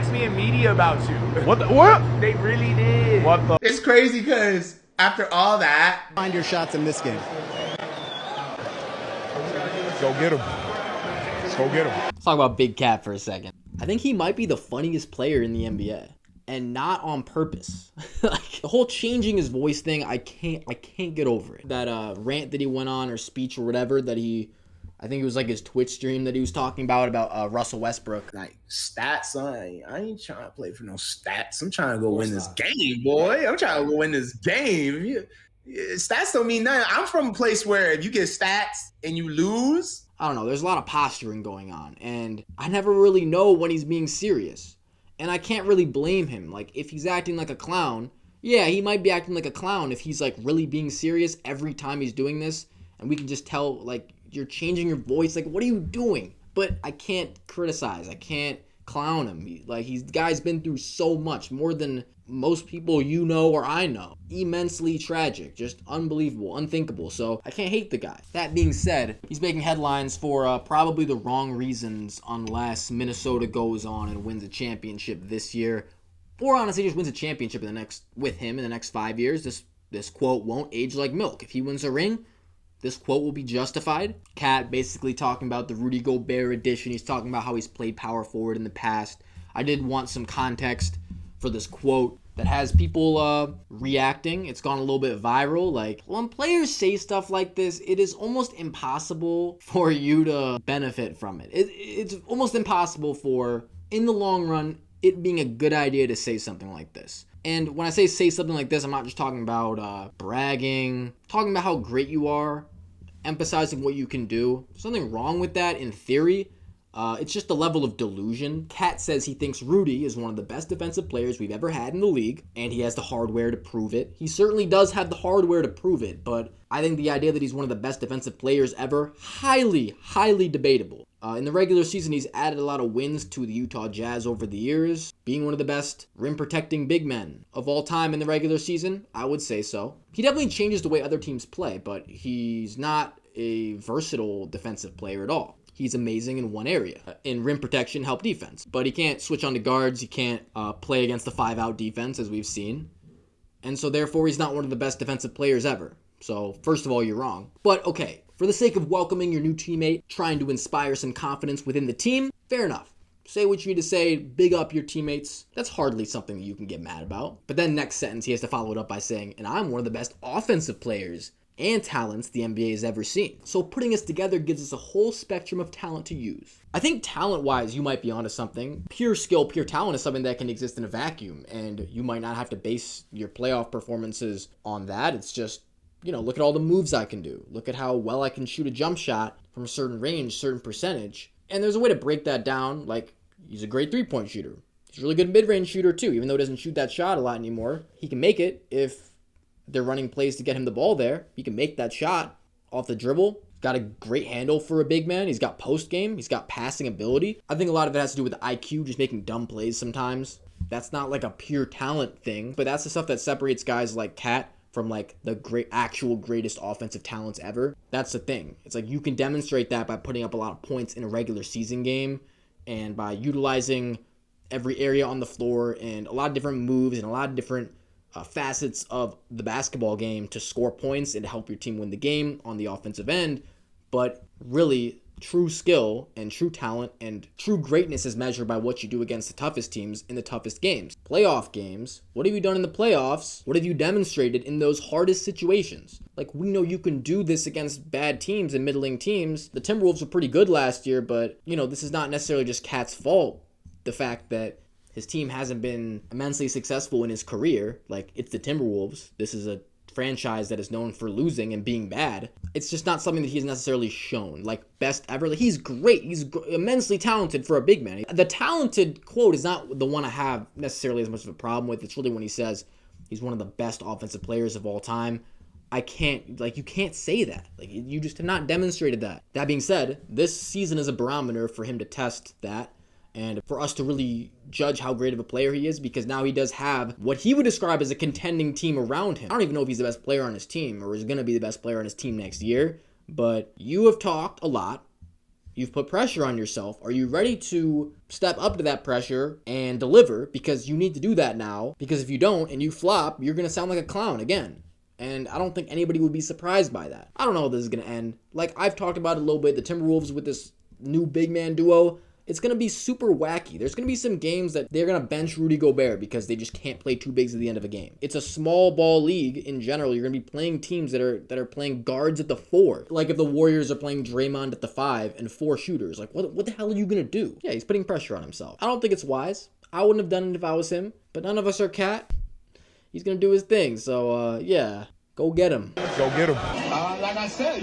text me in media about you. What? They really did. What the? It's crazy because after all that, Find your shots in this game. Go get him. Go get him. Let's talk about Big Cat for a second. I think he might be the funniest player in the NBA. And not on purpose. Like, the whole changing his voice thing, I can't get over it. That rant that he went on, or speech or whatever, that I think it was like his Twitch stream that he was talking about Russell Westbrook. like, stats, I ain't trying to play for no stats. I'm trying to go win this game, boy. I'm trying to go win this game. Stats don't mean nothing. I'm from a place where if you get stats and you lose, I don't know, there's a lot of posturing going on, and I never really know when he's being serious. And I can't really blame him. Like, if he's acting like a clown, yeah, he might be acting like a clown if he's, like, really being serious every time he's doing this. And we can just tell, like, you're changing your voice. Like, what are you doing? But I can't criticize. I can't clown him. The guy's been through so much, more than most people you know or I know. Immensely tragic, just unbelievable, unthinkable. So I can't hate the guy. That being said, he's making headlines for probably the wrong reasons unless Minnesota goes on and wins a championship this year, or honestly just wins a championship with him in the next 5 years. This quote won't age like milk. If he wins a ring, this quote will be justified. Cat basically talking about the Rudy Gobert edition. He's talking about how he's played power forward in the past. I did want some context for this quote that has people reacting. It's gone a little bit viral. Like, when players say stuff like this, it is almost impossible for you to benefit from it. It's almost impossible for, in the long run, it being a good idea to say something like this. And when I say something like this, I'm not just talking about bragging, talking about how great you are, emphasizing what you can do. There's nothing wrong with that in theory. It's just a level of delusion. Kat says he thinks Rudy is one of the best defensive players we've ever had in the league, and he has the hardware to prove it. He certainly does have the hardware to prove it, but I think the idea that he's one of the best defensive players ever, highly, highly debatable. In the regular season, he's added a lot of wins to the Utah Jazz over the years, being one of the best rim-protecting big men of all time in the regular season. I would say so. He definitely changes the way other teams play, but he's not a versatile defensive player at all. He's amazing in one area, in rim protection, help defense. But he can't switch on to guards. He can't play against the 5-out defense, as we've seen. And so therefore, he's not one of the best defensive players ever. So first of all, you're wrong. But okay, for the sake of welcoming your new teammate, trying to inspire some confidence within the team, fair enough. Say what you need to say, big up your teammates. That's hardly something that you can get mad about. But then next sentence, he has to follow it up by saying, and I'm one of the best offensive players and talents the NBA has ever seen. So putting us together gives us a whole spectrum of talent to use. I think talent-wise, you might be onto something. Pure skill, pure talent is something that can exist in a vacuum, and you might not have to base your playoff performances on that. It's just, look at all the moves I can do. Look at how well I can shoot a jump shot from a certain range, certain percentage. And there's a way to break that down. Like, he's a great three-point shooter. He's a really good mid-range shooter, too. Even though he doesn't shoot that shot a lot anymore, he can make it if they're running plays to get him the ball there. He can make that shot off the dribble. He's got a great handle for a big man. He's got post game. He's got passing ability. I think a lot of it has to do with the IQ, just making dumb plays sometimes. That's not like a pure talent thing, but that's the stuff that separates guys like Kat from like the greatest offensive talents ever. That's the thing. It's like you can demonstrate that by putting up a lot of points in a regular season game and by utilizing every area on the floor and a lot of different moves and a lot of different facets of the basketball game to score points and to help your team win the game on the offensive end. But really, true skill and true talent and true greatness is measured by what you do against the toughest teams in the toughest games. Playoff games, what have you done in the playoffs? What have you demonstrated in those hardest situations? Like, we know you can do this against bad teams and middling teams. The Timberwolves were pretty good last year, but, this is not necessarily just Cat's fault. The fact that his team hasn't been immensely successful in his career. Like, it's the Timberwolves. This is a franchise that is known for losing and being bad. It's just not something that he's necessarily shown. Like, best ever. Like, he's great. He's immensely talented for a big man. The talented quote is not the one I have necessarily as much of a problem with. It's really when he says he's one of the best offensive players of all time. You can't say that. Like, you just have not demonstrated that. That being said, this season is a barometer for him to test that and for us to really judge how great of a player he is, because now he does have what he would describe as a contending team around him. I don't even know if he's the best player on his team or is going to be the best player on his team next year, but you have talked a lot. You've put pressure on yourself. Are you ready to step up to that pressure and deliver? Because you need to do that now. Because if you don't and you flop, you're going to sound like a clown again. And I don't think anybody would be surprised by that. I don't know how this is going to end. Like, I've talked about it a little bit. The Timberwolves with this new big man duo, it's going to be super wacky. There's going to be some games that they're going to bench Rudy Gobert because they just can't play two bigs at the end of a game. It's a small ball league in general. You're going to be playing teams that are playing guards at the 4. Like if the Warriors are playing Draymond at the 5 and 4 shooters. Like, what the hell are you going to do? Yeah, he's putting pressure on himself. I don't think it's wise. I wouldn't have done it if I was him. But none of us are Cat. He's going to do his thing. So, yeah, go get him. Go get him. Like I said,